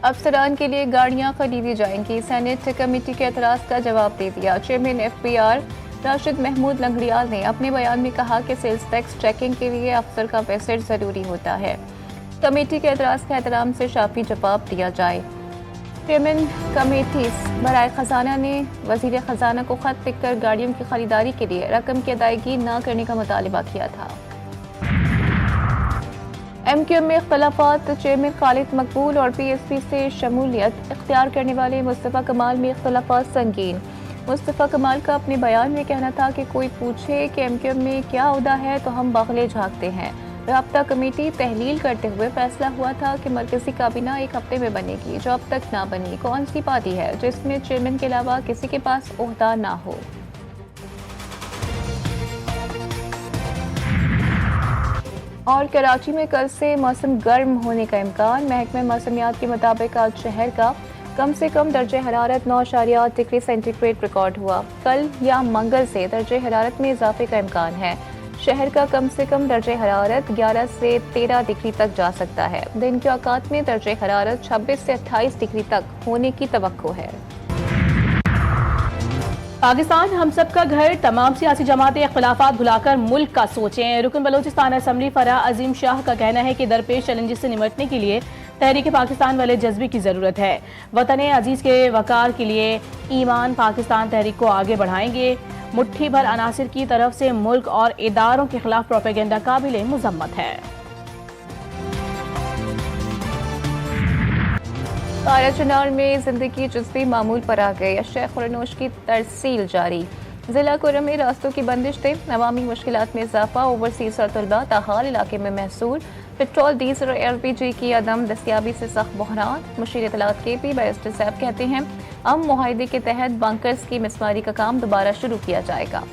अफसरान के लिए गाड़ियां खरीदी जाएंगी। सेनेट कमेटी के एतराज़ का जवाब दे दिया। चेयरमैन FPR राशिद महमूद लंगड़ियाल ने अपने बयान में कहा कि सेल्स टैक्स चेकिंग के लिए अफसर का विजिट ज़रूरी होता है। कमेटी के एतराज़ का एहतराम से शाफी जवाब दिया जाए। चेयरमैन कमेटी बराए खजाना ने वजीर खजाना को खत लिखकर गाड़ियों की खरीदारी के लिए रकम की अदायगी न करने का मुतालबा किया था। MQM में इख्तलाफात। चेयरमैन खालिद मकबूल और PSP से शमूलियत इख्तियार करने वाले मुस्तफ़ा कमाल में इख्तलाफात संगीन। मुस्तफ़ा कमाल का अपने बयान में कहना था कि कोई पूछे कि MQM में क्या ओहदा है तो हम बागले झाँकते हैं। राब्ता कमेटी तहलील करते हुए फैसला हुआ था कि मरकजी काबीना एक हफ्ते में बनेगी, जो अब तक ना बनी। कौन सी पार्टी है जिसमें चेयरमैन के अलावा किसी के पास ओहदा ना हो। और कराची में कल से मौसम गर्म होने का इम्कान। महकमे मौसमियात के मुताबिक आज शहर का कम से कम दर्जे हरारत 9.8 डिग्री सेंटीग्रेड रिकॉर्ड हुआ। कल या मंगल से दर्जे हरारत में इजाफे का इम्कान है। शहर का कम से कम दर्जे हरारत 11 से 13 डिग्री तक जा सकता है। दिन के औकात में दर्जे हरारत 26 से 28 डिग्री तक होने की तवक्को है। पाकिस्तान हम सब का घर। तमाम सियासी जमातें इख्तिलाफात भुलाकर मुल्क का सोचें। रुकन बलोचिस्तान असम्बली फराह अजीम शाह का कहना है कि दरपेश चैलेंजेस से निमटने के लिए तहरीक पाकिस्तान वाले जज्बे की ज़रूरत है। वतन अजीज़ के वकार के लिए ईमान पाकिस्तान तहरीक को आगे बढ़ाएंगे। मुट्ठी भर अनासिर की तरफ से मुल्क और इदारों के खिलाफ प्रोपेगेंडा काबिल मुज़म्मत है। काराचनार में जिंदगी जुज़वी मामूल पर आ गई। अशया खुरनोश की तरसील जारी। जिला कुरम में रास्तों की बंदिश थे। अवामी मुश्किलात में इजाफा। ओवरसीज और तलबा ताहाल इलाके में महसूर। पेट्रोल डीजल और LPG की अदम दस्तियाबी से सख्त बहरान। मुशीर इत्तलात KP बैरिस्टर साहब कहते हैं मुआहिदे के तहत बंकर्स की मिसमारी का काम दोबारा शुरू किया जाएगा।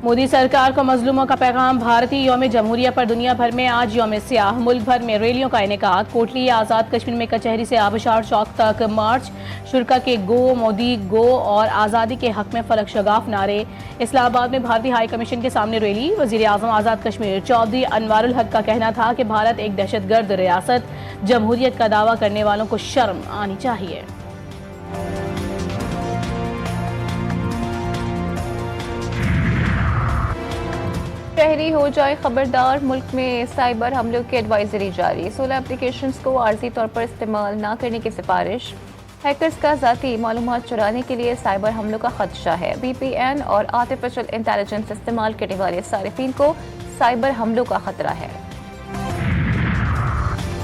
मोदी सरकार को मजलूमों का पैगाम। भारतीय यौम जमहूरिया पर दुनिया भर में आज यौम सियाह। मुल्क भर में रैलियों का इनेकाद। कोटली आज़ाद कश्मीर में कचहरी से आबशार चौक तक मार्च। शुरा के गो मोदी गो और आज़ादी के हक में फलक शगाफ नारे। इस्लामाबाद में भारतीय हाई कमीशन के सामने रैली। वज़ीर आज़म आज़ाद कश्मीर चौधरी अनवारुल हक का कहना था कि भारत एक दहशतगर्द रियासत। जमहूरियत का दावा करने वालों को शर्म आनी चाहिए। शहरी हो जाए खबरदार। मुल्क में साइबर हमलों की एडवाइजरी जारी। 16 एप्लीकेशंस को आर्जी तौर पर इस्तेमाल न करने की सिफारिश। हैकर्स का ज़ाती मालूमात चुराने के लिए साइबर हमलों का खदशा है। VPN और आर्टिफिशियल इंटेलिजेंस इस्तेमाल करने वाले सारिफिन को साइबर हमलों का खतरा है।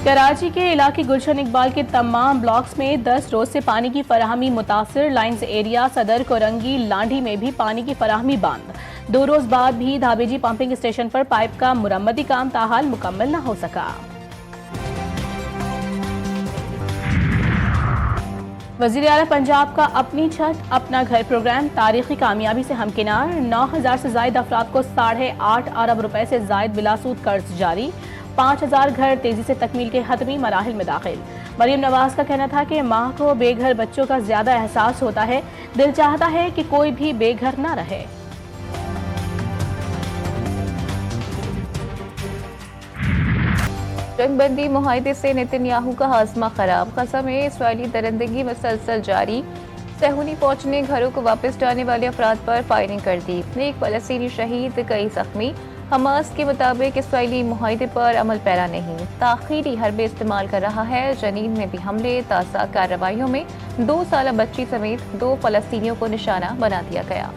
कराची के इलाके गुलशन इकबाल के तमाम ब्लॉक्स में 10 रोज से पानी की फराहमी मुतासिर। लाइन्स एरिया सदर कोरंगी लांढी में भी पानी की फराहमी बंद। 2 रोज बाद भी धाबेजी पंपिंग स्टेशन पर पाइप का मुरम्मती काम ताहाल मुकम्मल न हो सका। वज़ीर आला पंजाब का अपनी छत अपना घर प्रोग्राम तारीखी कामयाबी से हमकिनार। 9000 से जायद अफराद को 8.5 अरब रुपए से जायद बिलासूद कर्ज जारी। 5000 घर तेजी से तकमील के हतमी मराहिल में दाखिल। मरियम नवाज का कहना था कि माँ को बेघर बच्चों का ज्यादा एहसास होता है। दिल चाहता है कि कोई भी बेघर ना रहे। जंगबंदी मुआहिदे से नेतन्याहू का हाजमा खराब। गज़ा में इस्राईली दरिंदगी मुसलसल जारी। सहूनी फौज ने घरों को वापस जाने वाले अफराद पर फायरिंग कर दी। एक फ़लस्तीनी शहीद, कई जख्मी। हमास के मुताबिक इस्राईली मुआहिदे पर अमल पैरा नहीं, ताख़ीरी हरबे इस्तेमाल कर रहा है। जनीन में भी हमले। ताज़ा कार्रवाइयों में 2 साला बच्ची समेत 2 फ़लस्तीनियों को निशाना बना दिया गया।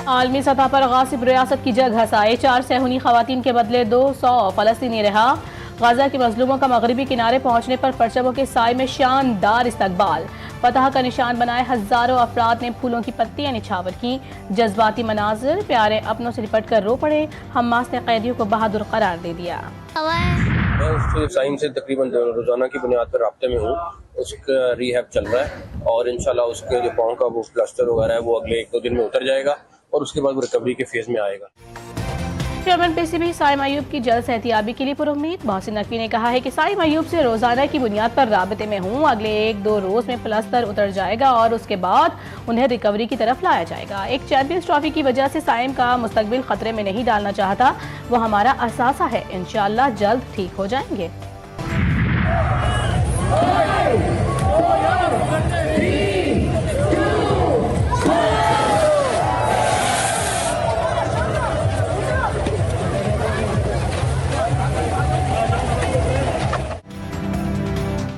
आलमी सतह पर गासिब रियासत की जग हसाए। 4 सहूनी खवातीन के बदले 200 फ़लस्तीनी रहा। गजा के मजलूमों का मगरबी किनारे पहुंचने पर परचमों के साय में शानदार इस्तकबाल। फतह का निशान बनाए हजारों अफराद ने फूलों की पत्तियां निछावर की। जज्बाती मनाजिर, प्यारे अपनों से लिपट कर रो पड़े। हमास ने कैदियों को बहादुर करार दे दिया। मैं उसके साइम से तकरीबन रोजाना की बुनियाद पर राब्ते में हूँ। उसका रिहैब चल रहा है और इंशाल्लाह उसके जो पाँव का वो प्लास्टर वगैरह है वो अगले 1-2 दिन में उतर जाएगा और उसके बाद वो रिकवरी के फेज में आएगा। चेयरमैन PCB साइम अयूब की जल्द सेहतियाबी के लिए पुरुम्मीद। मोहसिन नकवी ने कहा है कि साइम अयूब से रोजाना की बुनियाद पर राबते में हूँ। अगले 1-2 रोज में प्लास्टर उतर जाएगा और उसके बाद उन्हें रिकवरी की तरफ लाया जाएगा। एक चैंपियंस ट्रॉफी की वजह से साइम का मुस्तकबिल खतरे में नहीं डालना चाहता। वो हमारा असासा है। इंशाअल्लाह जल्द ठीक हो जाएंगे।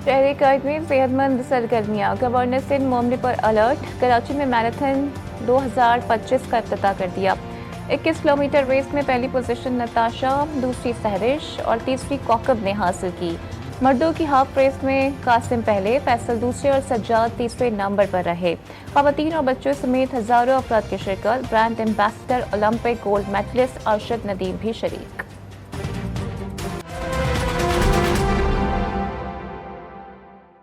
शहरी कर्द में सेहतमंद सरगर्मियाँ, गवर्नर सिंध मामले पर अलर्ट। कराची में मैराथन 2025 का इफ्तिताह कर दिया। 21 किलोमीटर रेस में पहली पोजीशन नताशा, दूसरी सहरिश और तीसरी कौकब ने हासिल की। मर्दों की हाफ रेस में कासिम पहले, फैसल दूसरे और सज्जाद तीसरे नंबर पर रहे। खवातीन और बच्चों समेत हजारों अफराद की शिरकत। Brand ambassador, Olympic gold medallist Arshad Nadeem भी शरीक।